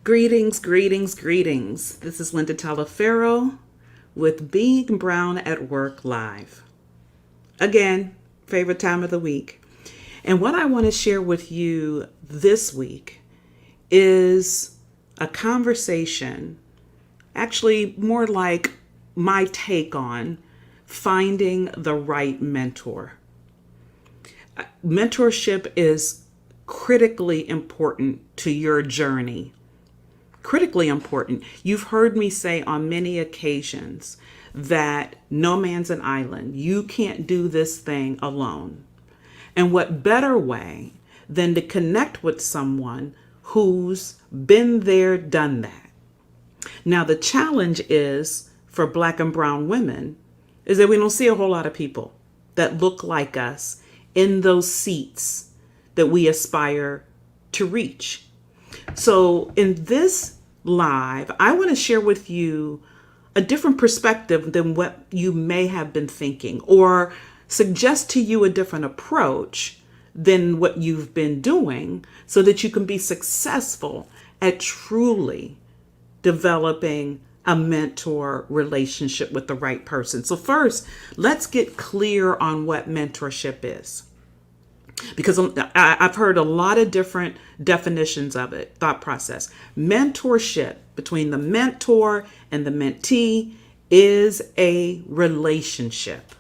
Greetings, greetings, greetings. This is Linda Talaferro with Being Brown at Work Live. Again, favorite time of the week. And what I want to share with you this week is a conversation, actually more like my take on finding the right mentor. Mentorship is critically important to your journey. Critically important. You've heard me say on many occasions that no man's an island. You can't do this thing alone. And what better way than to connect with someone who's been there, done that. Now, the challenge is for Black and brown women is that we don't see a whole lot of people that look like us in those seats that we aspire to reach. So in this live, I want to share with you a different perspective than what you may have been thinking, or suggest to you a different approach than what you've been doing so that you can be successful at truly developing a mentor relationship with the right person. So first, let's get clear on what mentorship is. Because I've heard a lot of different definitions of it, thought process. Mentorship between the mentor and the mentee is a relationship.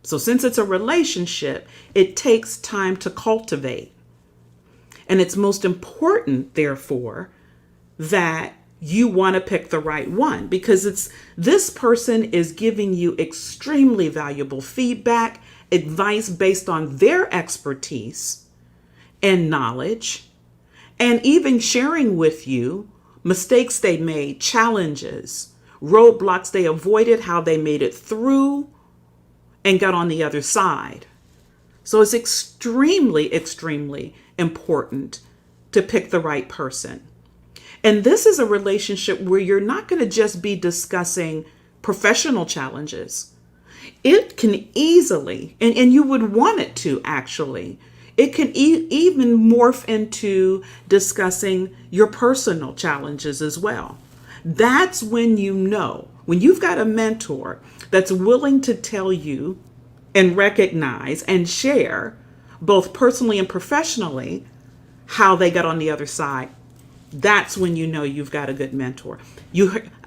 So since it's a relationship, it takes time to cultivate. And it's most important, therefore, that you want to pick the right one, because this person is giving you extremely valuable feedback, advice based on their expertise and knowledge, and even sharing with you mistakes they made, challenges, roadblocks they avoided, how they made it through and got on the other side. So it's extremely, extremely important to pick the right person. And this is a relationship where you're not going to just be discussing professional challenges. It can easily, and you would want it to actually, it can even morph into discussing your personal challenges as well. That's when you know, when you've got a mentor that's willing to tell you and recognize and share both personally and professionally how they got on the other side. That's when you know you've got a good mentor.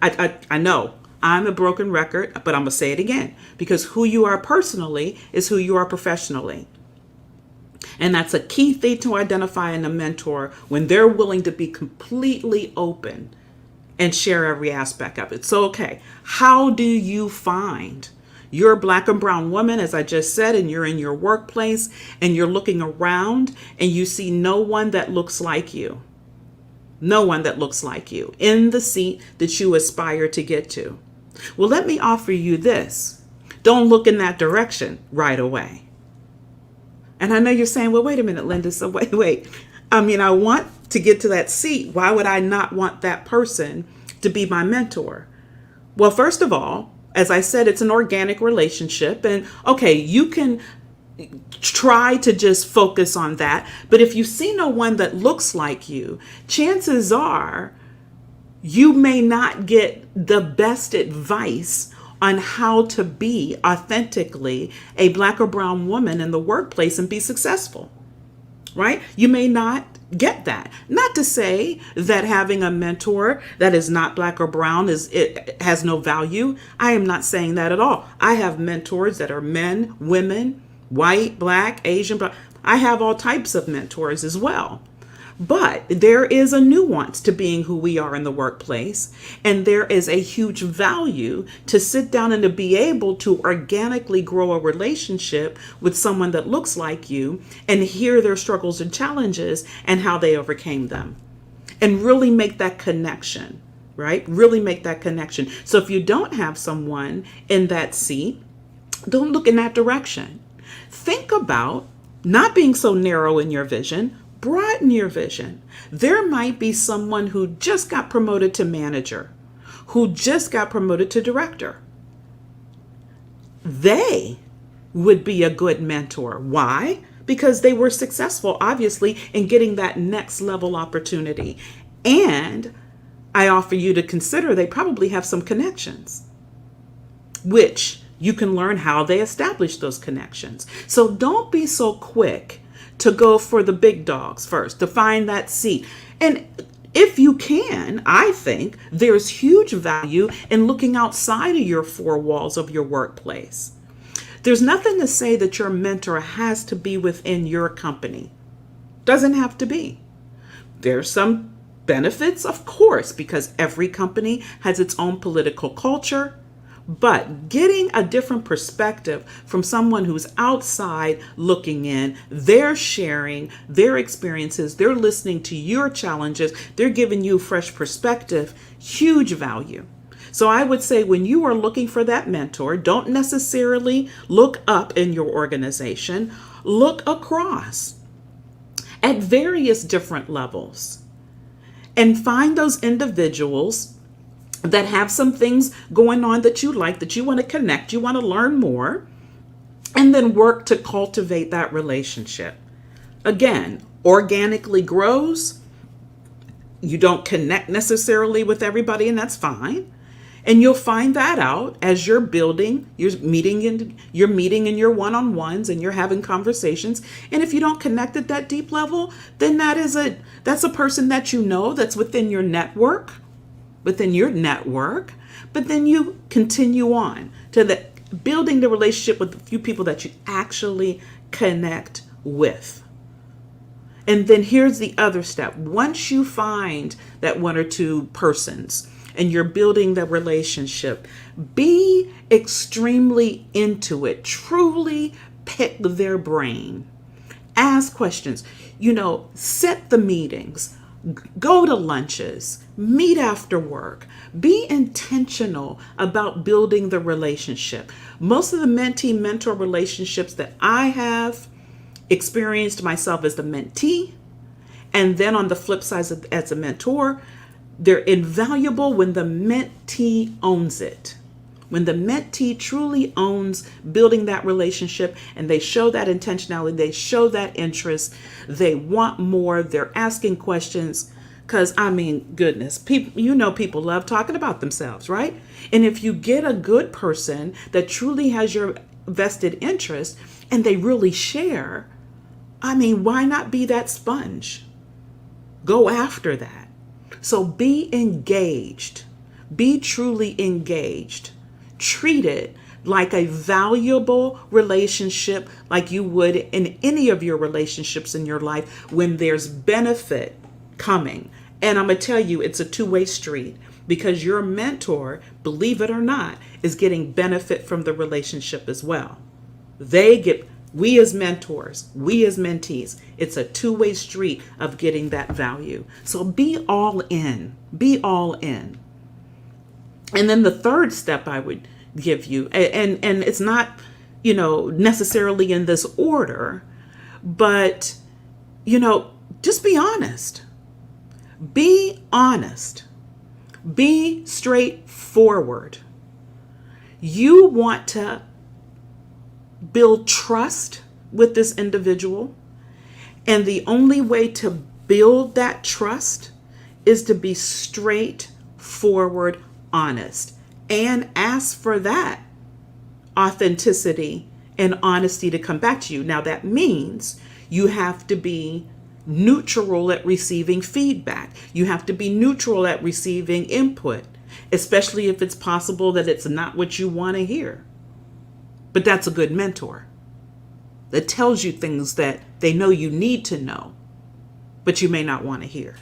I know I'm a broken record, but I'm going to say it again, because who you are personally is who you are professionally. And that's a key thing to identify in a mentor, when they're willing to be completely open and share every aspect of it. So, okay, how do you find you're a Black and brown woman, as I just said, and you're in your workplace and you're looking around and you see no one that looks like you? No one that looks like you in the seat that you aspire to get to. Well, let me offer you this. Don't look in that direction right away. And I know you're saying, well, wait a minute, Linda. So wait. I want to get to that seat. Why would I not want that person to be my mentor? Well, first of all, as I said, it's an organic relationship. And okay, you can try to just focus on that. But if you see no one that looks like you, chances are you may not get the best advice on how to be authentically a Black or brown woman in the workplace and be successful, right? You may not get that. Not to say that having a mentor that is not Black or brown it has no value. I am not saying that at all. I have mentors that are men, women, white, Black, Asian, but I have all types of mentors as well. But there is a nuance to being who we are in the workplace, and there is a huge value to sit down and to be able to organically grow a relationship with someone that looks like you and hear their struggles and challenges and how they overcame them, and really make that connection, right? Really make that connection. So if you don't have someone in that seat, don't look in that direction. Think about not being so narrow in your vision. Broaden your vision. There might be someone who just got promoted to manager, who just got promoted to director. They would be a good mentor. Why? Because they were successful, obviously, in getting that next level opportunity. And I offer you to consider they probably have some connections, which you can learn how they establish those connections. So don't be so quick to go for the big dogs first, to find that seat. And if you can, I think there's huge value in looking outside of your four walls of your workplace. There's nothing to say that your mentor has to be within your company. Doesn't have to be. There's some benefits, of course, because every company has its own political culture. But getting a different perspective from someone who's outside looking in, they're sharing their experiences, they're listening to your challenges, they're giving you fresh perspective, huge value. So I would say when you are looking for that mentor, don't necessarily look up in your organization, look across at various different levels and find those individuals that have some things going on that you like, that you want to connect, you want to learn more, and then work to cultivate that relationship. Again, organically grows. You don't connect necessarily with everybody, and that's fine. And you'll find that out as you're building, you're meeting in your one-on-ones and you're having conversations. And if you don't connect at that deep level, then that's a person that you know that's within your network. But then you continue on to building the relationship with a few people that you actually connect with. And then here's the other step. Once you find that one or two persons and you're building the relationship, be extremely into it. Truly pick their brain. Ask questions. Set the meetings. Go to lunches, meet after work, be intentional about building the relationship. Most of the mentee-mentor relationships that I have experienced myself as the mentee, and then on the flip side as a mentor, they're invaluable when the mentee owns it. When the mentee truly owns building that relationship and they show that intentionality, they show that interest, they want more, they're asking questions. Because, goodness, people love talking about themselves, right? And if you get a good person that truly has your vested interest and they really share, why not be that sponge? Go after that. So be engaged. Be truly engaged. Treat it like a valuable relationship, like you would in any of your relationships in your life when there's benefit coming. And I'm going to tell you, it's a two-way street because your mentor, believe it or not, is getting benefit from the relationship as well. We as mentors, we as mentees, it's a two-way street of getting that value. So be all in. Be all in. And then the third step I would give you, and it's not, necessarily in this order, but, just be honest. Be honest. Be straightforward. You want to build trust with this individual, and the only way to build that trust is to be straightforward, honest, and ask for that authenticity and honesty to come back to you. Now that means you have to be neutral at receiving feedback. You have to be neutral at receiving input, especially if it's possible that it's not what you want to hear. But that's a good mentor that tells you things that they know you need to know, but you may not want to hear.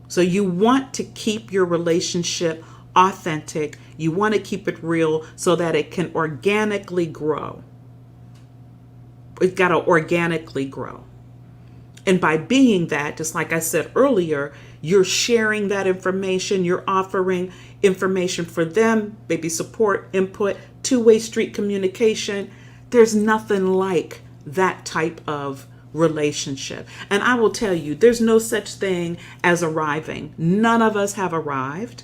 So you want to keep your relationship authentic. You want to keep it real so that it can organically grow. It's got to organically grow. And by being that, just like I said earlier, you're sharing that information, you're offering information for them, maybe support, input, two-way street communication. There's nothing like that type of relationship. And I will tell you, there's no such thing as arriving. None of us have arrived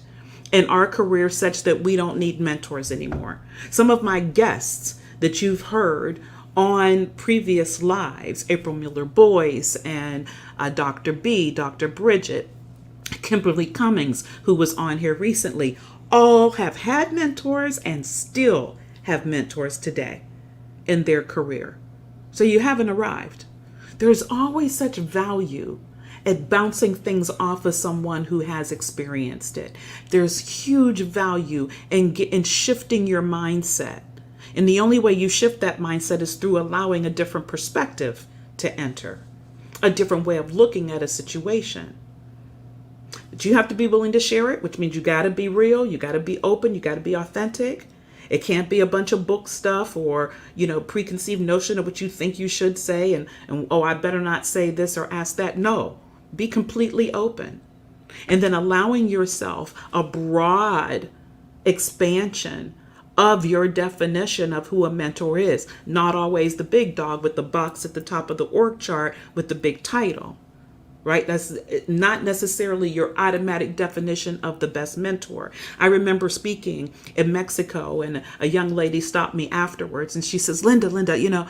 in our career such that we don't need mentors anymore. Some of my guests that you've heard on previous lives, April Mueller Boyce and Dr. B, Dr. Bridget, Kimberly Cummings, who was on here recently, all have had mentors and still have mentors today in their career. So you haven't arrived. There's always such value at bouncing things off of someone who has experienced it. There's huge value in shifting your mindset. And the only way you shift that mindset is through allowing a different perspective to enter, a different way of looking at a situation. But you have to be willing to share it, which means you got to be real, you got to be open, you got to be authentic. It can't be a bunch of book stuff or, preconceived notion of what you think you should say and oh, I better not say this or ask that. No, be completely open. And then allowing yourself a broad expansion of your definition of who a mentor is. Not always the big dog with the box at the top of the org chart with the big title. Right? That's not necessarily your automatic definition of the best mentor. I remember speaking in Mexico and a young lady stopped me afterwards and she says, Linda,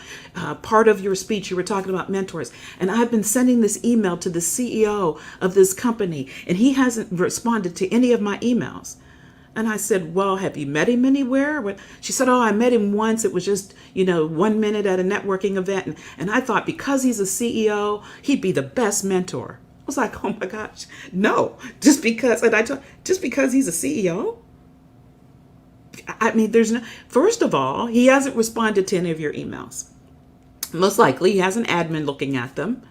part of your speech, you were talking about mentors. And I've been sending this email to the CEO of this company and he hasn't responded to any of my emails. And I said, well, have you met him anywhere? She said, oh, I met him once. It was just, 1 minute at a networking event. And I thought because he's a CEO, he'd be the best mentor. I was like, oh my gosh, no, just because he's a CEO. I mean, first of all, he hasn't responded to any of your emails. Most likely he has an admin looking at them.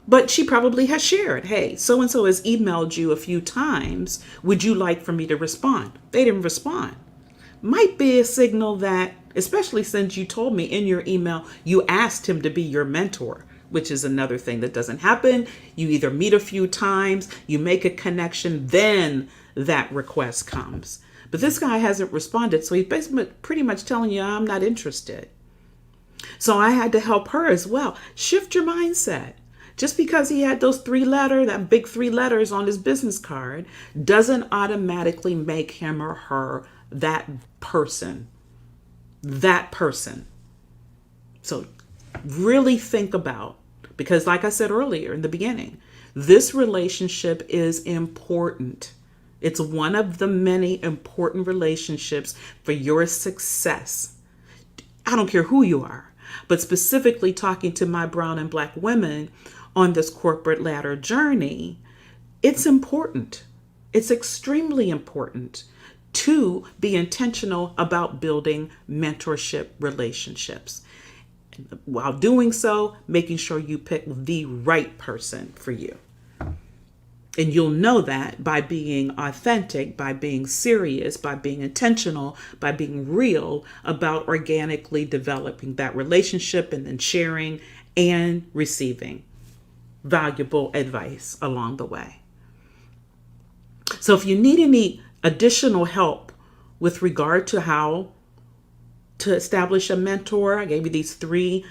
But she probably has shared, hey, so-and-so has emailed you a few times. Would you like for me to respond? They didn't respond. Might be a signal that, especially since you told me in your email, you asked him to be your mentor, which is another thing that doesn't happen. You either meet a few times, you make a connection, then that request comes. But this guy hasn't responded, so he's basically pretty much telling you, I'm not interested. So I had to help her as well. Shift your mindset. Just because he had that big 3 letters on his business card doesn't automatically make him or her that person. So really think about, because like I said earlier in the beginning, this relationship is important. It's one of the many important relationships for your success. I don't care who you are, but specifically talking to my brown and black women on this corporate ladder journey, it's important. It's extremely important to be intentional about building mentorship relationships. While doing so, making sure you pick the right person for you. And you'll know that by being authentic, by being serious, by being intentional, by being real about organically developing that relationship and then sharing and receiving valuable advice along the way. So if you need any additional help with regard to how to establish a mentor, I gave you these 3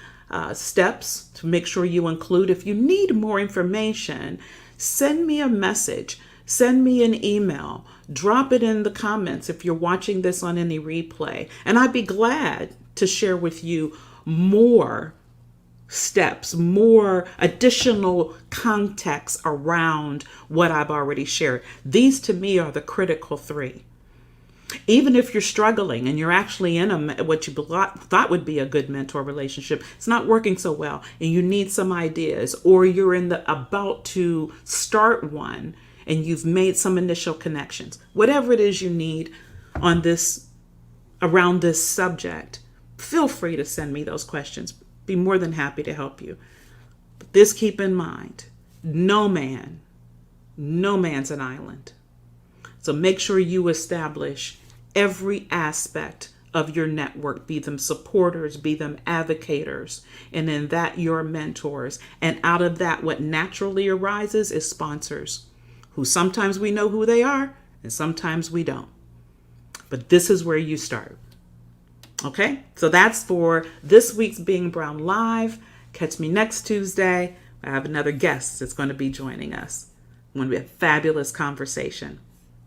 steps to make sure you include. If you need more information, send me a message, send me an email, drop it in the comments if you're watching this on any replay. And I'd be glad to share with you more steps, more additional context around what I've already shared. These to me are the critical 3. Even if you're struggling and you're actually in what you thought would be a good mentor relationship, it's not working so well and you need some ideas, or you're about to start one and you've made some initial connections, whatever it is you need around this subject, feel free to send me those questions. Be more than happy to help you. But this, keep in mind, no man's an island. So make sure you establish every aspect of your network, be them supporters, be them advocators, and in that your mentors. And out of that, what naturally arises is sponsors, who sometimes we know who they are and sometimes we don't. But this is where you start. Okay, so that's for this week's Being Brown Live. Catch me next Tuesday. I have another guest that's going to be joining us. It's going to be a fabulous conversation.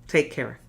Take care.